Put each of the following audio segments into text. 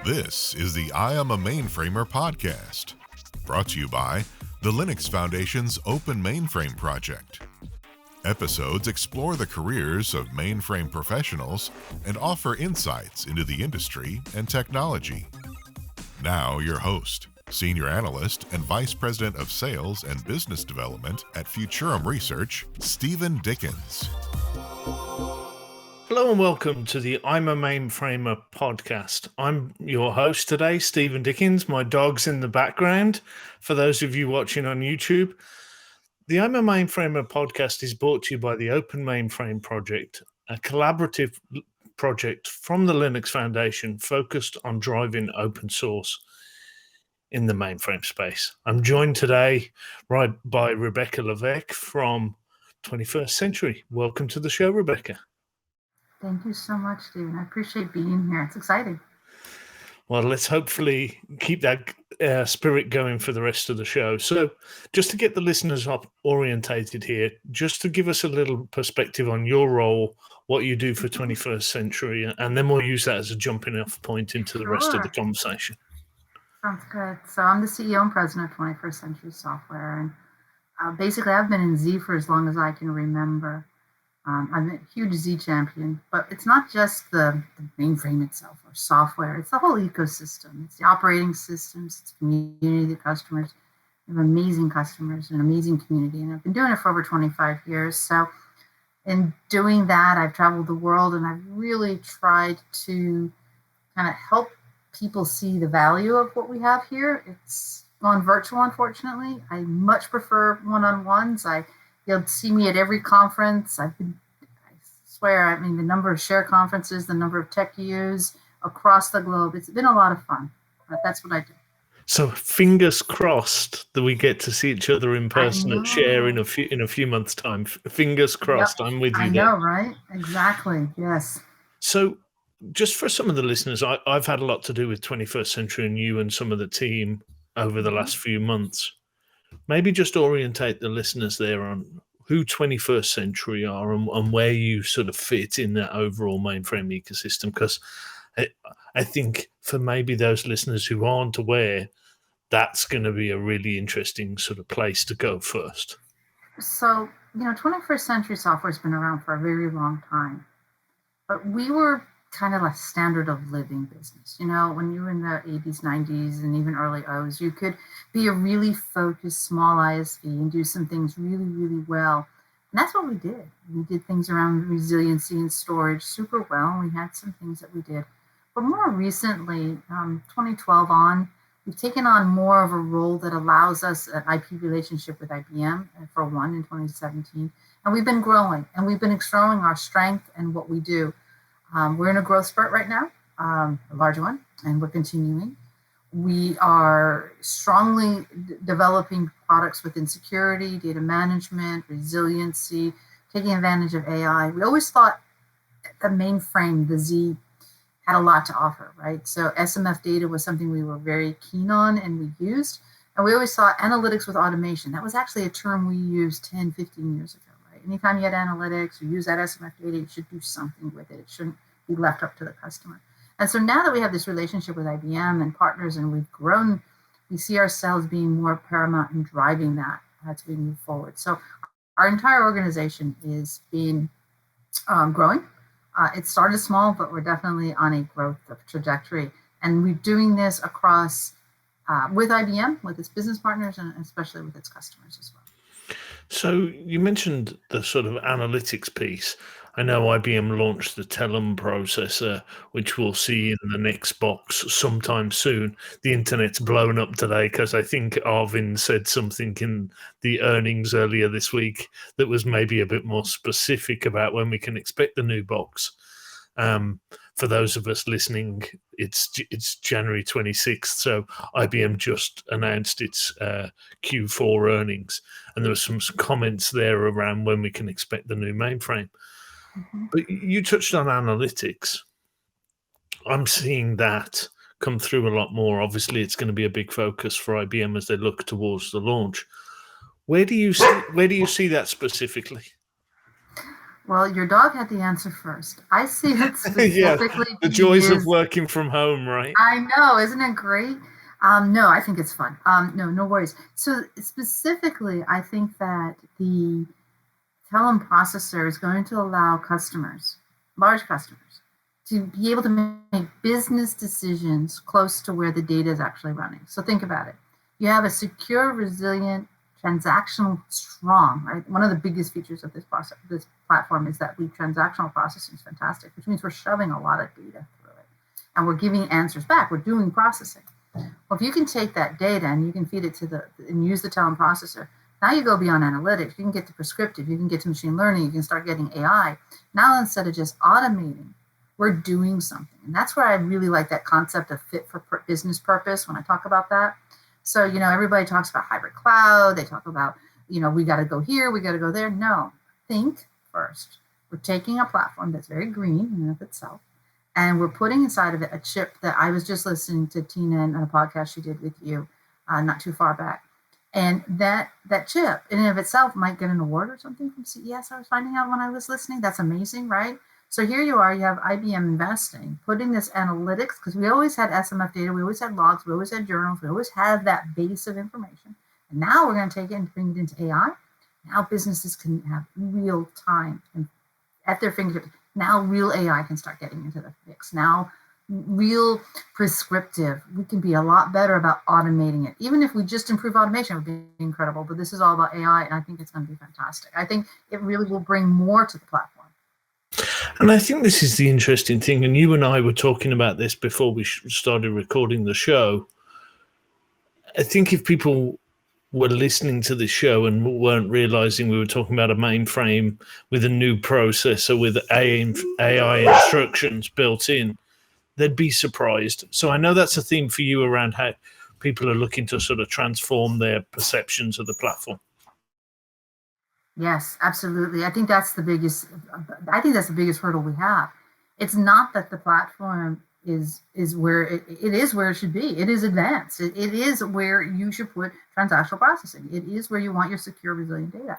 This is the I Am A Mainframer podcast, brought to you by the Linux Foundation's Open Mainframe project. Episodes explore the careers of mainframe professionals and offer insights into the industry and technology. Now, your host, Senior Analyst and Vice President of Sales and Business Development at Futurum Research, Steven Dickens. Hello and welcome to the I'm a Mainframer podcast. I'm your host today, Steven Dickens. My dog's in the background. For those of you watching on YouTube, the I'm a Mainframer podcast is brought to you by the Open Mainframe project, a collaborative project from the Linux Foundation focused on driving open source in the mainframe space. I'm joined today by Rebecca Levesque from 21st Century. Welcome to the show, Rebecca. Thank you so much, Steven. I appreciate being here. It's exciting. Well, let's hopefully keep that spirit going for the rest of the show. So just to get the listeners up orientated here, just to give us a little perspective on your role, what you do for 21st Century, and then we'll use that as a jumping off point into the rest of the conversation. Sounds good. So I'm the CEO and president of 21st Century Software. And basically, I've been in Z for as long as I can remember. I'm a huge Z champion, but it's not just the mainframe itself or software. It's the whole ecosystem. It's the operating systems, it's the community, the customers. We have amazing customers and an amazing community, and I've been doing it for over 25 years. So in doing that, I've traveled the world, and I've really tried to kind of help people see the value of what we have here. It's gone virtual, unfortunately. I much prefer one-on-ones. You'll see me at every conference. I swear, the number of share conferences, the number of tech U's across the globe. It's been a lot of fun, but that's what I do. So fingers crossed that we get to see each other in person at Share in a few months' time. Fingers crossed. Yep. I'm with you. I know, right? Exactly. Yes. So just for some of the listeners, I've had a lot to do with 21st Century and you and some of the team over the last few months. Maybe just orientate the listeners there on who 21st Century are and where you sort of fit in that overall mainframe ecosystem, because I think for maybe those listeners who aren't aware, that's going to be a really interesting sort of place to go first. So, 21st Century Software has been around for a very long time, but we were kind of a standard of living business. When you were in the 80s, 90s, and even early O's, you could be a really focused small ISV and do some things really, really well. And that's what we did. We did things around resiliency and storage super well. We had some things that we did. But more recently, 2012 on, we've taken on more of a role that allows us an IP relationship with IBM for one in 2017. And we've been growing, and we've been growing our strength and what we do. We're in a growth spurt right now, a large one, and we're continuing. We are strongly developing products within security, data management, resiliency, taking advantage of AI. We always thought the mainframe, the Z, had a lot to offer, right? So SMF data was something we were very keen on and we used. And we always thought analytics with automation. That was actually a term we used 10, 15 years ago. Anytime you had analytics, you use that SMF data, you should do something with it. It shouldn't be left up to the customer. And so now that we have this relationship with IBM and partners and we've grown, we see ourselves being more paramount in driving that as we move forward. So our entire organization is being growing. It started small, but we're definitely on a growth trajectory. And we're doing this across with IBM, with its business partners, and especially with its customers as well. So you mentioned the sort of analytics piece. I know IBM launched the Telem Processor, which we'll see in the next box sometime soon. The internet's blown up today because I think Arvind said something in the earnings earlier this week that was maybe a bit more specific about when we can expect the new box. For those of us listening, it's January 26th, so IBM just announced its Q4 earnings, and there were some comments there around when we can expect the new mainframe. Mm-hmm. But you touched on analytics. I'm seeing that come through a lot more. Obviously, it's going to be a big focus for IBM as they look towards the launch. Where do you see that specifically? Well, your dog had the answer first. I see it Yeah, specifically the joys of working from home, right? I know, isn't it great? No, I think it's fun. No worries. So specifically, I think that the Telem processor is going to allow customers, large customers, to be able to make business decisions close to where the data is actually running. So think about it. You have a secure, resilient, transactional, strong, right? One of the biggest features of this platform is that transactional processing is fantastic, which means we're shoving a lot of data through it. And we're giving answers back. We're doing processing. Well, if you can take that data and you can feed it and use the Telem processor, now you go beyond analytics. You can get to prescriptive. You can get to machine learning. You can start getting AI. Now, instead of just automating, we're doing something. And that's where I really like that concept of fit for business purpose when I talk about that. So, everybody talks about hybrid cloud. They talk about, we got to go here, we got to go there. No, think first. We're taking a platform that's very green in and of itself, and we're putting inside of it a chip that I was just listening to Tina on a podcast she did with you not too far back. And that chip in and of itself might get an award or something from CES. I was finding out when I was listening. That's amazing, right? So here you are, you have IBM investing, putting this analytics, because we always had SMF data, we always had logs, we always had journals, we always had that base of information. And now we're going to take it and bring it into AI. Now businesses can have real time and at their fingertips. Now real AI can start getting into the mix. Now real prescriptive. We can be a lot better about automating it. Even if we just improve automation, it would be incredible. But this is all about AI, and I think it's going to be fantastic. I think it really will bring more to the platform. And I think this is the interesting thing, and you and I were talking about this before we started recording the show. I think if people were listening to this show and weren't realizing we were talking about a mainframe with a new processor with AI instructions built in, they'd be surprised. So I know that's a theme for you around how people are looking to sort of transform their perceptions of the platform. Yes, absolutely. I think that's the biggest hurdle we have. It's not that the platform is where it is where it should be. It is advanced. It is where you should put transactional processing. It is where you want your secure, resilient data.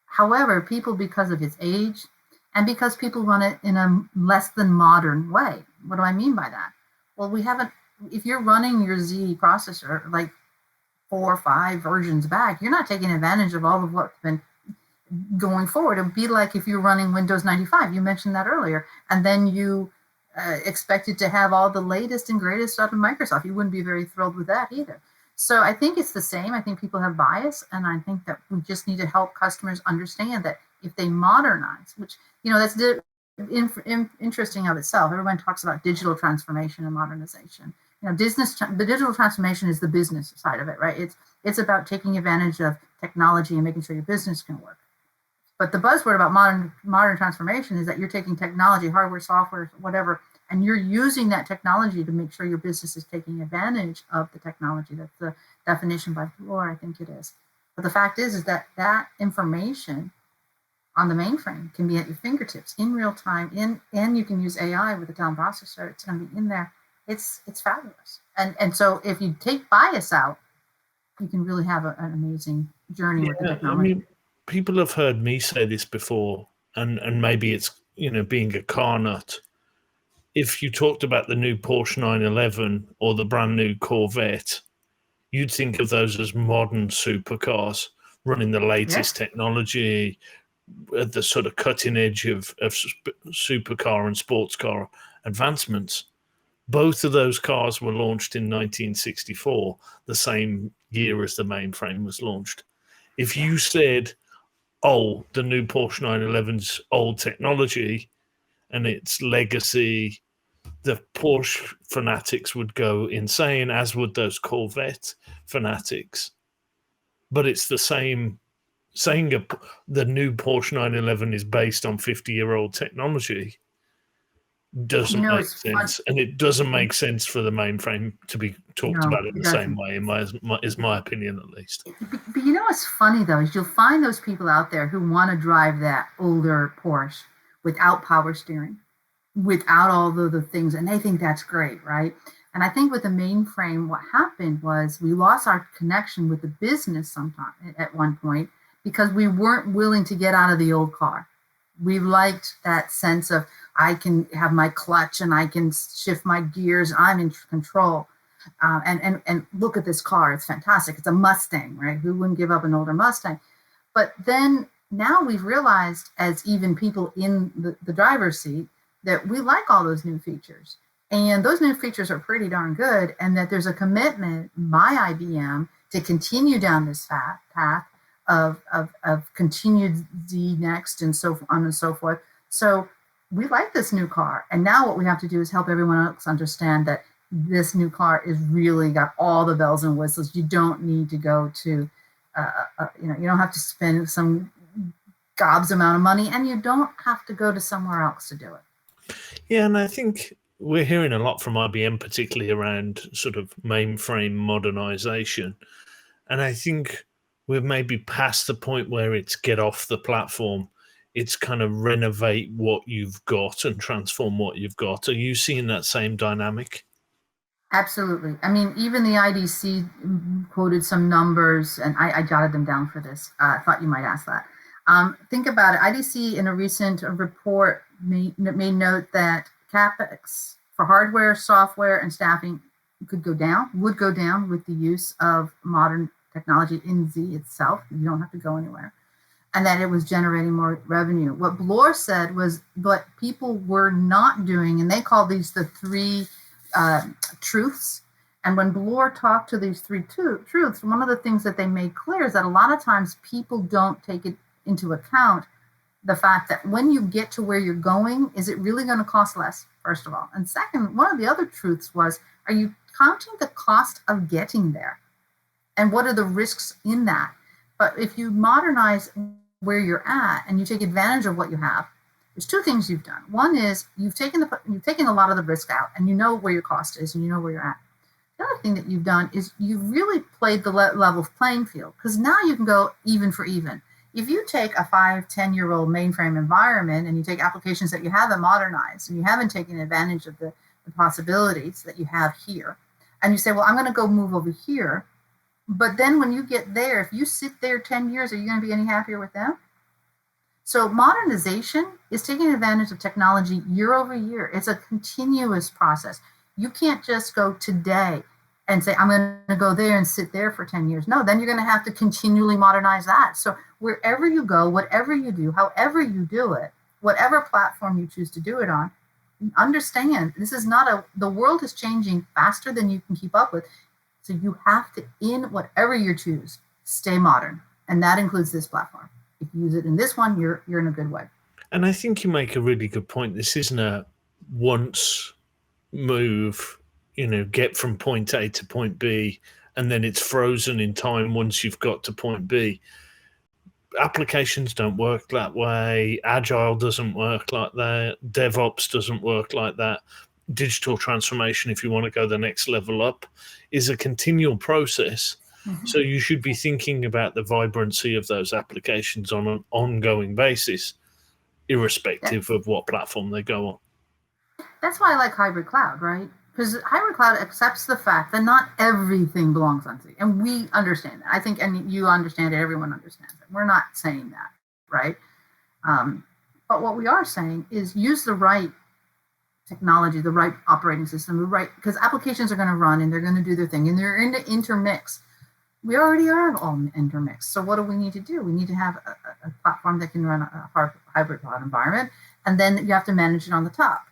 However, people, because of its age and because people run it in a less than modern way. What do I mean by that? Well, if you're running your Z processor like 4 or 5 versions back, you're not taking advantage of all of what's been going forward. It would be like if you're running Windows 95, you mentioned that earlier, and then you expected to have all the latest and greatest stuff in Microsoft. You wouldn't be very thrilled with that either. So I think it's the same. I think people have bias, and I think that we just need to help customers understand that if they modernize, which, that's interesting of itself. Everyone talks about digital transformation and modernization. The digital transformation is the business side of it, right? It's about taking advantage of technology and making sure your business can work. But the buzzword about modern transformation is that you're taking technology, hardware, software, whatever, and you're using that technology to make sure your business is taking advantage of the technology. That's the definition by Floor, I think it is. But the fact is that information on the mainframe can be at your fingertips in real time, and you can use AI with the Telem processor. It's going to be in there. It's fabulous. And so if you take bias out, you can really have an amazing journey with the technology. People have heard me say this before, and maybe it's, being a car nut. If you talked about the new Porsche 911 or the brand new Corvette, you'd think of those as modern supercars running the latest technology at the sort of cutting edge of supercar and sports car advancements. Both of those cars were launched in 1964, the same year as the mainframe was launched. If you said, the new Porsche 911's old technology and its legacy, the Porsche fanatics would go insane, as would those Corvette fanatics. But it's the same. Saying the new Porsche 911 is based on 50-year-old technology doesn't make sense. And it doesn't make sense for the mainframe to be talked about in the same way, is my opinion at least. But what's funny, though, is you'll find those people out there who want to drive that older Porsche without power steering, without all the things, and they think that's great, right? And I think with the mainframe, what happened was we lost our connection with the business sometime at one point because we weren't willing to get out of the old car. We liked that sense of I can have my clutch and I can shift my gears. I'm in control. And look at this car. It's fantastic. It's a Mustang, right? Who wouldn't give up an older Mustang? But then now we've realized, as even people in the driver's seat, that we like all those new features. And those new features are pretty darn good. And that there's a commitment by IBM to continue down this path of continued Z next and so on and so forth. So we like this new car. And now what we have to do is help everyone else understand that this new car is really got all the bells and whistles. You don't need to go to, you don't have to spend some gobs amount of money, and you don't have to go to somewhere else to do it. Yeah, and I think we're hearing a lot from IBM, particularly around sort of mainframe modernization. And I think we're maybe past the point where it's get off the platform. It's kind of renovate what you've got and transform what you've got. Are you seeing that same dynamic? Absolutely. I mean, even the IDC quoted some numbers, and I jotted them down for this. I thought you might ask that. Think about it. IDC in a recent report made note that CapEx for hardware, software, and staffing would go down with the use of modern technology in Z itself. You don't have to go anywhere. And that it was generating more revenue. What Bloor said was what people were not doing, and they call these the three truths. And when Bloor talked to these three truths, one of the things that they made clear is that a lot of times people don't take it into account, the fact that when you get to where you're going, is it really going to cost less, first of all? And second, one of the other truths was, are you counting the cost of getting there? And what are the risks in that? But if you modernize where you're at and you take advantage of what you have, there's two things you've done. One is you've taken a lot of the risk out, and you know where your cost is, and you know where you're at. The other thing that you've done is you've really played the level playing field, because now you can go even for even. If you take a 5-10-year-old mainframe environment and you take applications that you haven't modernized and you haven't taken advantage of the possibilities that you have here, and you say, well, I'm going to go move over here, but then when you get there, if you sit there 10 years, are you going to be any happier with them? So modernization is taking advantage of technology year over year. It's a continuous process. You can't just go today and say, I'm going to go there and sit there for 10 years. No, then you're going to have to continually modernize that. So wherever you go, whatever you do, however you do it, whatever platform you choose to do it on, understand this is not the world is changing faster than you can keep up with. So you have to, in whatever you choose, stay modern. And that includes this platform. If you use it in this one, you're in a good way. And I think you make a really good point. This isn't a once move, get from point A to point B, and then it's frozen in time once you've got to point B. Applications don't work that way. Agile doesn't work like that. DevOps doesn't work like that. Digital transformation, if you want to go the next level up, is a continual process. Mm-hmm. So you should be thinking about the vibrancy of those applications on an ongoing basis, irrespective of what platform they go on. That's why I like hybrid cloud, right? Because hybrid cloud accepts the fact that not everything belongs on Z. And we understand that. I think, and you understand it, everyone understands it. We're not saying that, right? But what we are saying is use the right technology, the right operating system, because applications are going to run and they're going to do their thing and they're in the intermix. We already are all intermixed. So what do we need to do? We need to have a platform that can run a hybrid cloud environment, and then you have to manage it on the top.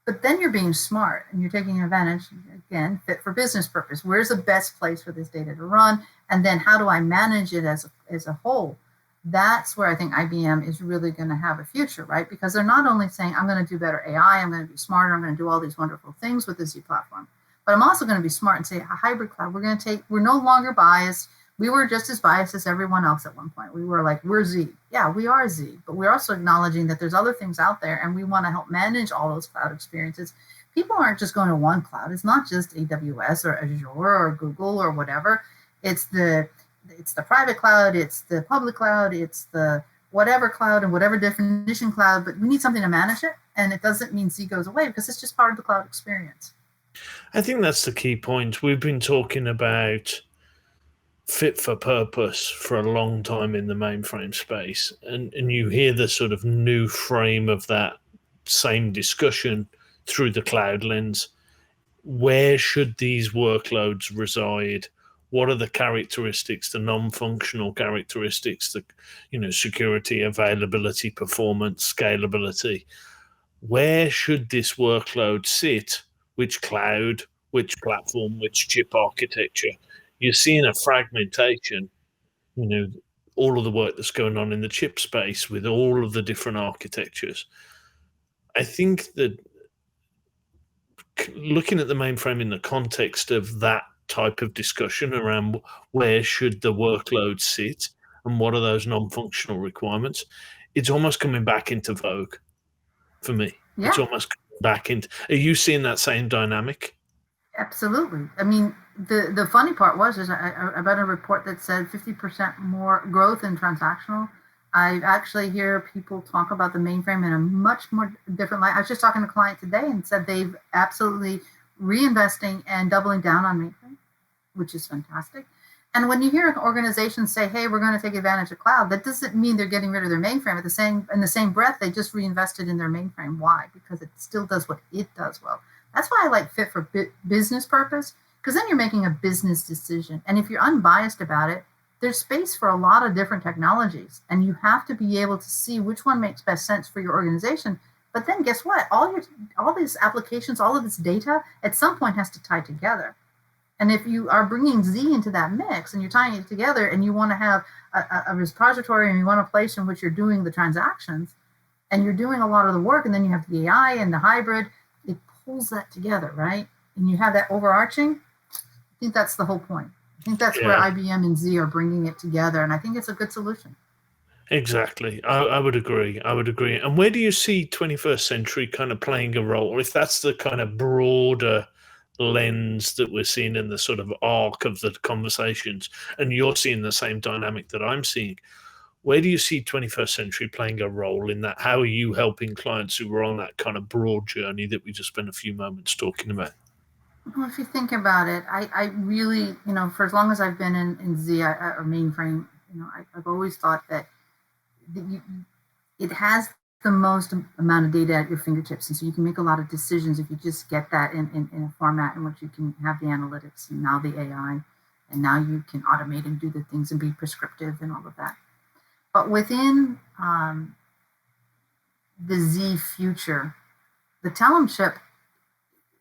But then you're being smart and you're taking advantage, again, fit for business purpose. Where's the best place for this data to run? And then how do I manage it as a whole? That's where I think IBM is really going to have a future, right? Because they're not only saying, I'm going to do better AI, I'm going to be smarter, I'm going to do all these wonderful things with the Z platform. But I'm also going to be smart and say, a hybrid cloud, we're no longer biased. We were just as biased as everyone else at one point. We were like, we're Z. Yeah, we are Z. But we're also acknowledging that there's other things out there, and we want to help manage all those cloud experiences. People aren't just going to one cloud. It's not just AWS or Azure or Google or whatever. It's the private cloud, it's the public cloud, it's the whatever cloud and whatever definition cloud, but we need something to manage it. And it doesn't mean Z goes away because it's just part of the cloud experience. I think that's the key point. We've been talking about fit for purpose for a long time in the mainframe space, and you hear the sort of new frame of that same discussion through the cloud lens. Where should these workloads reside? What are the characteristics, the non-functional characteristics, the security, availability, performance, scalability? Where should this workload sit? Which cloud, which platform, which chip architecture? You're seeing a fragmentation, all of the work that's going on in the chip space with all of the different architectures. I think that looking at the mainframe in the context of that type of discussion around where should the workload sit and what are those non-functional requirements, it's almost coming back into vogue for me. Yeah. It's almost coming back into. Are you seeing that same dynamic? Absolutely. I mean, the funny part is I read a report that said 50% more growth in transactional. I actually hear people talk about the mainframe in a much more different light. I was just talking to a client today and said they've absolutely reinvesting and doubling down on mainframe, which is fantastic. And when you hear organizations say, hey, we're going to take advantage of cloud, that doesn't mean they're getting rid of their mainframe. In the same breath, they just reinvested in their mainframe. Why? Because it still does what it does well. That's why I like fit for business purpose, because then you're making a business decision. And if you're unbiased about it, there's space for a lot of different technologies, and you have to be able to see which one makes best sense for your organization. But then guess what? All these applications, all of this data, at some point has to tie together. And if you are bringing Z into that mix and you're tying it together and you want to have a repository and you want a place in which you're doing the transactions and you're doing a lot of the work, and then you have the AI and the hybrid, it pulls that together, right? And you have that overarching. I think that's the whole point. I think that's where IBM and Z are bringing it together, and I think it's a good solution. Exactly. I would agree. And where do you see 21st century kind of playing a role? If that's the kind of broader lens that we're seeing in the sort of arc of the conversations, and you're seeing the same dynamic that I'm seeing, where do you see 21st century playing a role in that? How are you helping clients who are on that kind of broad journey that we just spent a few moments talking about? Well, if you think about it, I really, for as long as I've been in Z or mainframe, I've always thought that it has the most amount of data at your fingertips. And so you can make a lot of decisions if you just get that in a format in which you can have the analytics and now the AI, and now you can automate and do the things and be prescriptive and all of that. But within the Z future, the Telem chip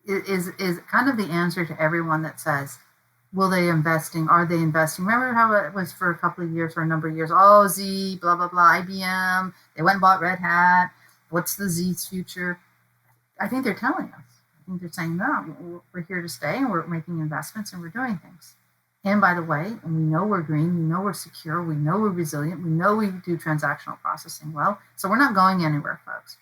is kind of the answer to everyone that says, are they investing? Remember how it was for a couple of years, for a number of years? Oh, Z, blah, blah, blah, IBM. They went and bought Red Hat. What's the Z's future? I think they're telling us. I think they're saying, no, we're here to stay, and we're making investments, and we're doing things. And by the way, and we know we're green, we know we're secure, we know we're resilient, we know we do transactional processing well. So we're not going anywhere, folks.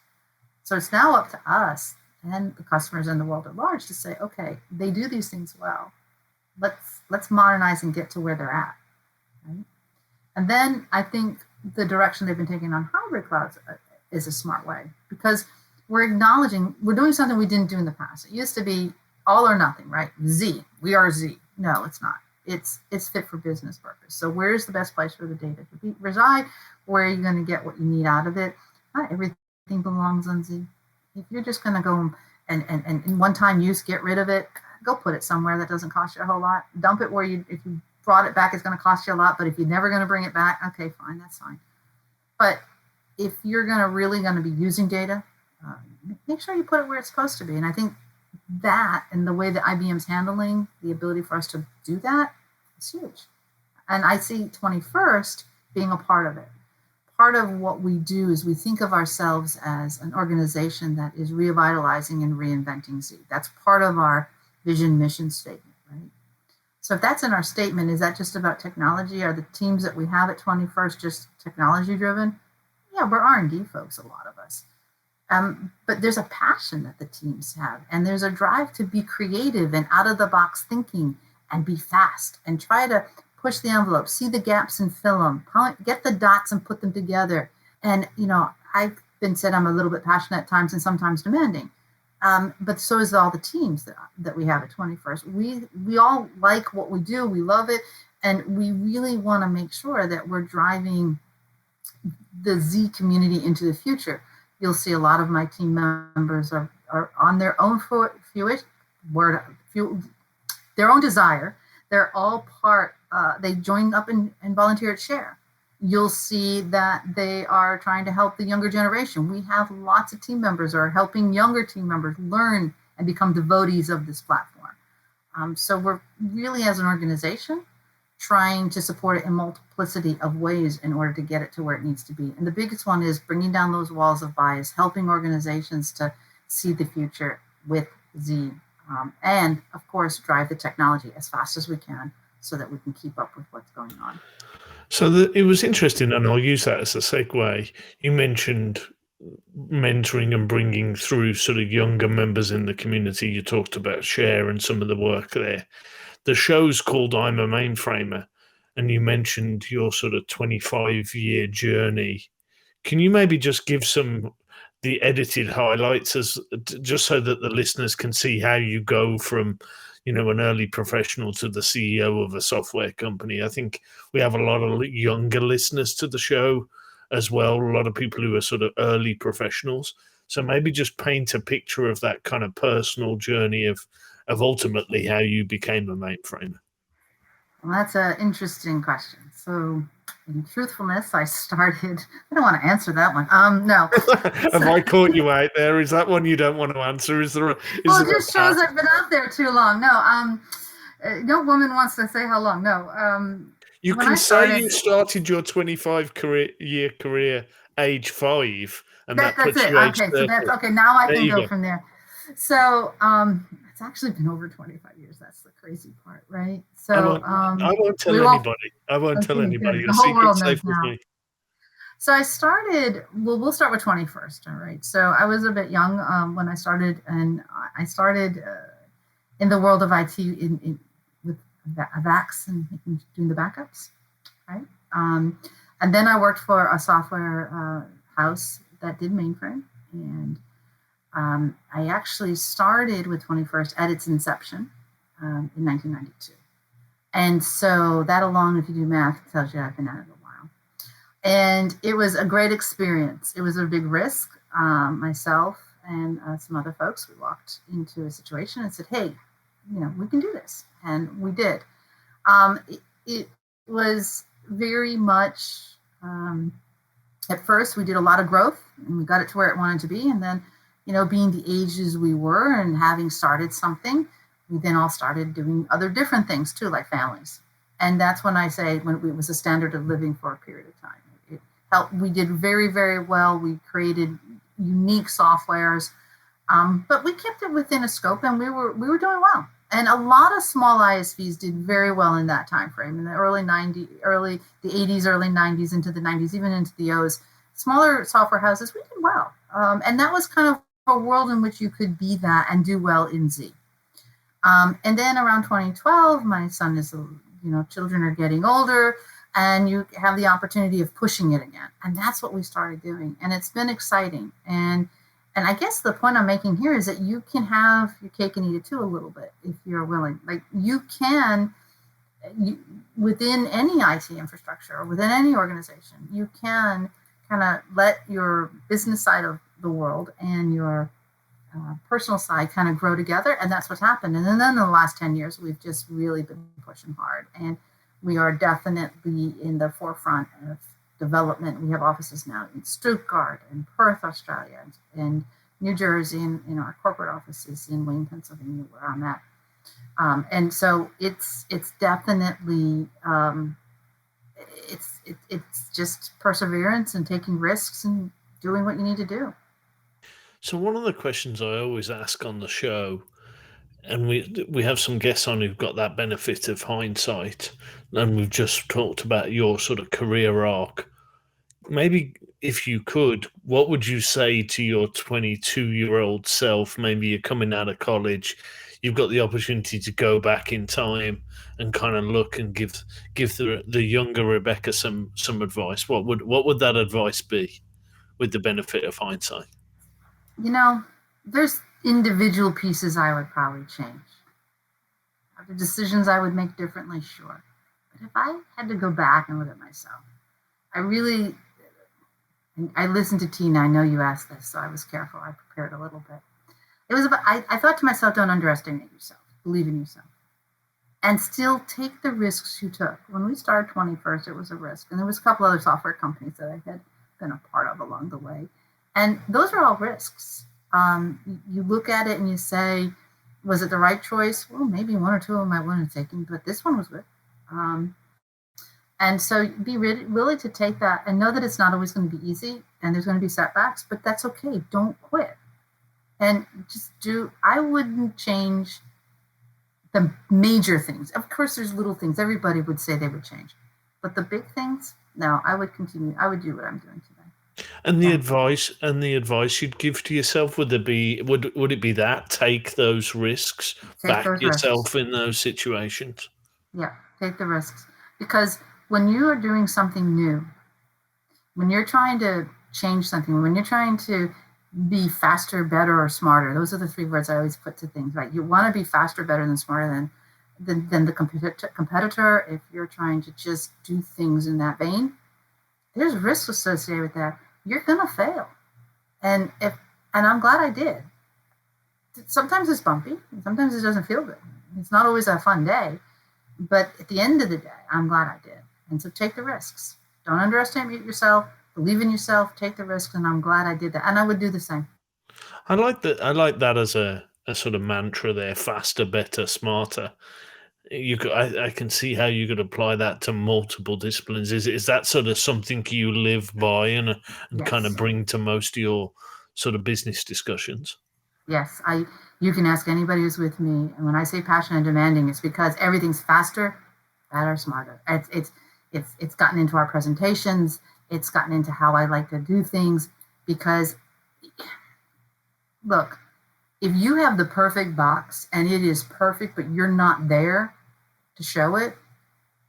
So it's now up to us and the customers and the world at large to say, okay, they do these things well. Let's modernize and get to where they're at. Right? And then I think the direction they've been taking on hybrid clouds is a smart way, because we're acknowledging we're doing something we didn't do in the past. It used to be all or nothing, right? Z, we are Z. No, it's not. It's fit for business purpose. So where's the best place for the data to reside? Where are you going to get what you need out of it? Not everything belongs on Z. If you're just going to go and in one-time use, get rid of it, go put it somewhere that doesn't cost you a whole lot. Dump it where if you brought it back, it's going to cost you a lot. But if you're never going to bring it back, okay, fine, that's fine. But if you're really going to be using data, make sure you put it where it's supposed to be. And I think that, and the way that IBM's handling the ability for us to do that, is huge. And I see 21st being a part of it. Part of what we do is we think of ourselves as an organization that is revitalizing and reinventing Z. That's part of our vision mission statement, right? So if that's in our statement, is that just about technology? Are the teams that we have at 21st just technology driven? Yeah, we're R&D folks, a lot of us. But there's a passion that the teams have, and there's a drive to be creative and out of the box thinking and be fast and try to push the envelope, see the gaps and fill them, get the dots and put them together. And, I've been said I'm a little bit passionate at times and sometimes demanding. But so is all the teams that we have at 21st. We all like what we do. We love it. And we really want to make sure that we're driving the Z community into the future. You'll see a lot of my team members are on their own their own desire. They're all part, they join up and volunteer at Share. You'll see that they are trying to help the younger generation. We have lots of team members who are helping younger team members learn and become devotees of this platform. So we're really, as an organization, trying to support it in multiplicity of ways in order to get it to where it needs to be. And the biggest one is bringing down those walls of bias, helping organizations to see the future with Z. And, of course, drive the technology as fast as we can so that we can keep up with what's going on. So it was interesting, and I'll use that as a segue. You mentioned mentoring and bringing through sort of younger members in the community. You talked about Share and some of the work there. The show's called I'm a Mainframer, and you mentioned your sort of 25-year journey. Can you maybe just give the edited highlights just so that the listeners can see how you go from, an early professional to the CEO of a software company? I think we have a lot of younger listeners to the show as well, a lot of people who are sort of early professionals. So maybe just paint a picture of that kind of personal journey of ultimately how you became a mainframer. Well, that's an interesting question. So, in truthfulness, I don't want to answer that one. No. Have I caught you out there? Is that one you don't want to answer? It just shows I've been out there too long. No, no woman wants to say how long. No. You can say you started your 25-year career age 5, and that puts you age 30. So that's okay. Now I can go from there. So, it's actually been over 25 years. That's the crazy part, right? So I won't tell anybody. I won't tell anybody. The whole world knows now. So I started. Well, we'll start with 21st. All right. So I was a bit young when I started, and I started in the world of IT with VAX and doing the backups, right? And then I worked for a software house that did mainframe, and I actually started with 21st at its inception in 1992. And so that alone, if you do math, tells you I've been at it a while. And it was a great experience. It was a big risk. Myself and some other folks, we walked into a situation and said, hey, we can do this. And we did. It was very much, at first, we did a lot of growth, and we got it to where it wanted to be. And then, being the ages we were and having started something, we then all started doing other different things too, like families. And that's when I say when it was a standard of living for a period of time. It helped. We did very, very well. We created unique softwares, but we kept it within a scope, and we were doing well. And a lot of small ISVs did very well in that time frame, in the the 80s, early 90s, into the 90s, even into the O's. Smaller software houses, we did well. And that was kind of a world in which you could be that and do well in Z. And then around 2012, my son is, children are getting older, and you have the opportunity of pushing it again. And that's what we started doing. And it's been exciting. And I guess the point I'm making here is that you can have your cake and eat it too a little bit if you're willing. Like you can, within any IT infrastructure or within any organization, you can kind of let your business side of the world and your personal side kind of grow together. And that's what's happened. And then in the last 10 years, we've just really been pushing hard. And we are definitely in the forefront of development. We have offices now in Stuttgart and Perth, Australia, and New Jersey, and in our corporate offices in Wayne, Pennsylvania, where I'm at. And so it's definitely it's just perseverance and taking risks and doing what you need to do. So one of the questions I always ask on the show, and we have some guests on who've got that benefit of hindsight, and we've just talked about your sort of career arc. Maybe if you could, what would you say to your 22-year-old self? Maybe you're coming out of college, you've got the opportunity to go back in time and kind of look and give the younger Rebecca some advice. What would that advice be with the benefit of hindsight? There's individual pieces I would probably change. The decisions I would make differently, sure. But if I had to go back and look at myself, I listened to Tina. I know you asked this, so I was careful. I prepared a little bit. It was about, I thought to myself, don't underestimate yourself. Believe in yourself. And still take the risks you took. When we started 21st, it was a risk. And there was a couple other software companies that I had been a part of along the way. And those are all risks. You look at it and you say, was it the right choice? Well, maybe one or two of them I wouldn't have taken, but this one was good. And so be willing to take that and know that it's not always going to be easy and there's going to be setbacks, but that's okay. Don't quit. And I wouldn't change the major things. Of course, there's little things. Everybody would say they would change. But the big things, no, I would continue. I would do what I'm doing today. And the advice you'd give to yourself, would it be that take those risks, back yourself in those situations? Yeah, take the risks. Because when you are doing something new, when you're trying to change something, when you're trying to be faster, better, or smarter, those are the three words I always put to things, right? You want to be faster, better, than smarter than the competitor. If you're trying to just do things in that vein, there's risks associated with that. You're gonna fail, and I'm glad I did. Sometimes it's bumpy, and sometimes it doesn't feel good. It's not always a fun day, but at the end of the day, I'm glad I did. And so take the risks. Don't underestimate yourself. Believe in yourself. Take the risks, and I'm glad I did that. And I would do the same. I like that as a sort of mantra there: faster, better, smarter. I can see how you could apply that to multiple disciplines. Is that sort of something you live by and Yes. kind of bring to most of your sort of business discussions? Yes, you can ask anybody who's with me, and when I say passionate and demanding, it's because everything's faster, better, smarter. It's gotten into our presentations. It's gotten into how I like to do things. Because, look, if you have the perfect box and it is perfect, but you're not there to show it,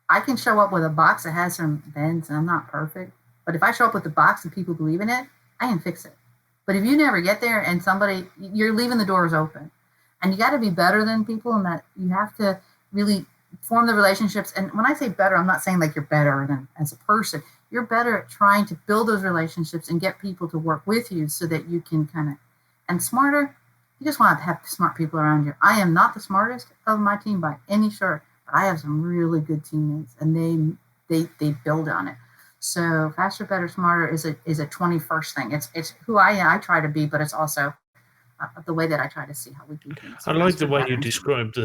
I can show up with a box that has some bends and I'm not perfect. But if I show up with the box and people believe in it, I can fix it. But if you never get there and you're leaving the doors open, and you got to be better than people, and that you have to really form the relationships. And when I say better, I'm not saying like you're better than as a person. You're better at trying to build those relationships and get people to work with you so that you can and smarter, you just want to have smart people around you. I am not the smartest of my team by any sort, but I have some really good teammates, and they build on it. So faster, better, smarter is a 21st thing. It's who I try to be, but it's also the way that I try to see how we do things. I like the way you described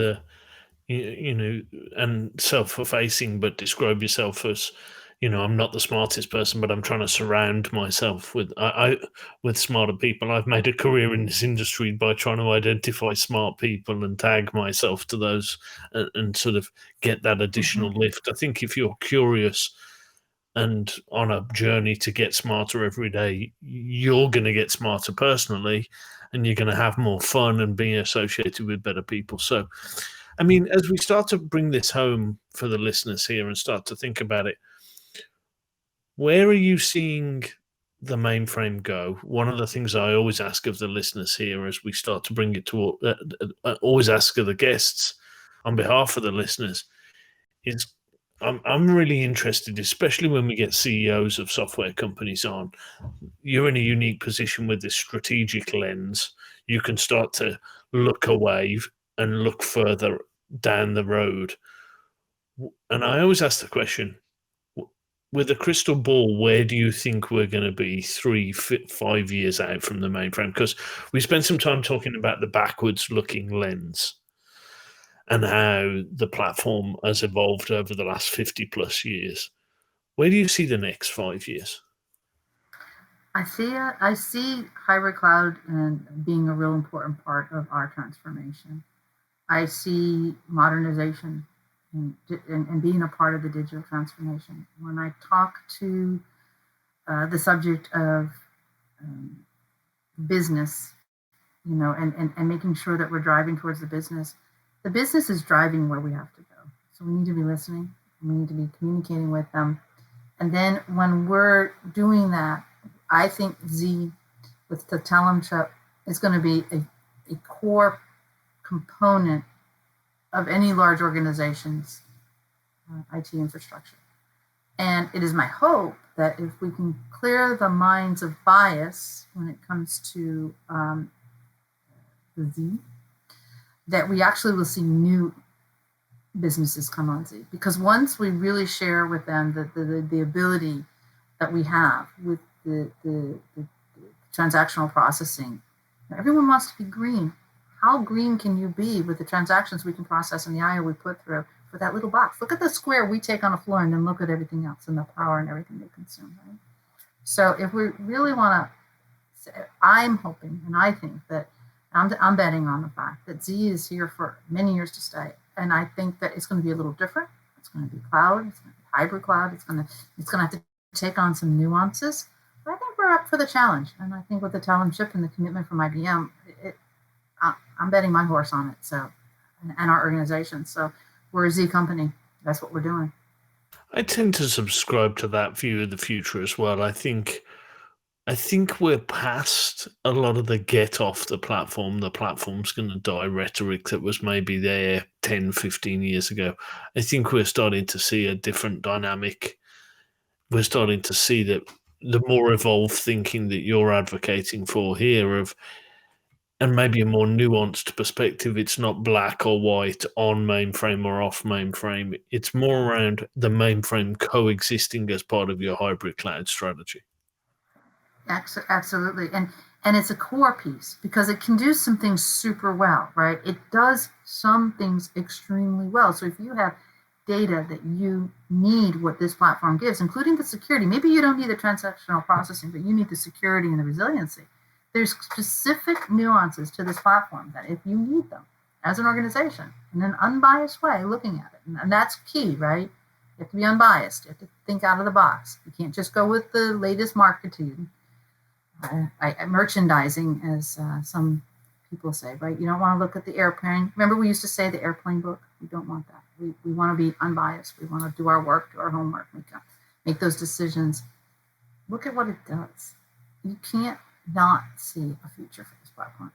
and self-effacing, but describe yourself as, I'm not the smartest person, but I'm trying to surround myself with smarter people. I've made a career in this industry by trying to identify smart people and tag myself to those and sort of get that additional lift. I think if you're curious and on a journey to get smarter every day, you're going to get smarter personally, and you're going to have more fun and be associated with better people. So, I mean, as we start to bring this home for the listeners here and start to think about it, where are you seeing the mainframe go? One of the things I always ask of the listeners here as we start to bring it to, always ask of the guests on behalf of the listeners, is I'm really interested, especially when we get CEOs of software companies on. You're in a unique position with this strategic lens. You can start to look away and look further down the road. And I always ask the question, with a crystal ball, where do you think we're going to be 3-5 years out from the mainframe? Because we spent some time talking about the backwards looking lens and how the platform has evolved over the last 50 plus years. Where do you see the next 5 years? I see hybrid cloud and being a real important part of our transformation. I see modernization and being a part of the digital transformation. When I talk to the subject of business, and making sure that we're driving towards the business is driving where we have to go. So we need to be listening. We need to be communicating with them. And then when we're doing that, I think Z with the Telem chip is going to be a core component of any large organization's IT infrastructure. And it is my hope that if we can clear the minds of bias when it comes to the Z, that we actually will see new businesses come on Z. Because once we really share with them the ability that we have with the transactional processing, everyone wants to be green. How green can you be with the transactions we can process and the IO we put through for that little box? Look at the square we take on a floor and then look at everything else and the power and everything they consume, right? So if we really want to, I'm hoping and I think that I'm betting on the fact that Z is here for many years to stay. And I think that it's going to be a little different. It's going to be cloud. It's going to be hybrid cloud. It's going to have to take on some nuances. But I think we're up for the challenge. And I think with the Telem chip and the commitment from IBM, I'm betting my horse on it. So, and our organization. So we're a Z company. That's what we're doing. I tend to subscribe to that view of the future as well. I think we're past a lot of the get off the platform's going to die rhetoric that was maybe there 10, 15 years ago. I think we're starting to see a different dynamic. We're starting to see that the more evolved thinking that you're advocating for here and maybe a more nuanced perspective. It's not black or white, on mainframe or off mainframe. It's more around the mainframe coexisting as part of your hybrid cloud strategy. Absolutely. And it's a core piece because it can do some things super well, right? It does some things extremely well. So if you have data that you need what this platform gives, including the security, maybe you don't need the transactional processing, but you need the security and the resiliency. There's specific nuances to this platform that if you need them as an organization in an unbiased way, looking at it, and that's key, right? You have to be unbiased. You have to think out of the box. You can't just go with the latest marketing. Merchandising, as some people say, right? You don't want to look at the airplane. Remember, we used to say the airplane book. We don't want that. We want to be unbiased. We want to do our work, do our homework, make those decisions. Look at what it does. You can't not see a future for this platform.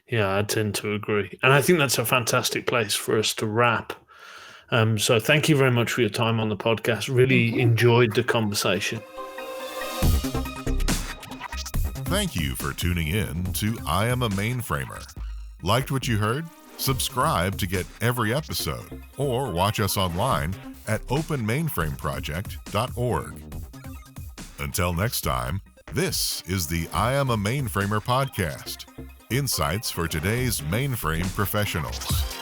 Yeah, I tend to agree. And I think that's a fantastic place for us to wrap. So thank you very much for your time on the podcast. Really enjoyed the conversation. Thank you for tuning in to I Am A Mainframer. Liked what you heard? Subscribe to get every episode or watch us online at openmainframeproject.org. Until next time, this is the I Am A Mainframer podcast. Insights for today's mainframe professionals.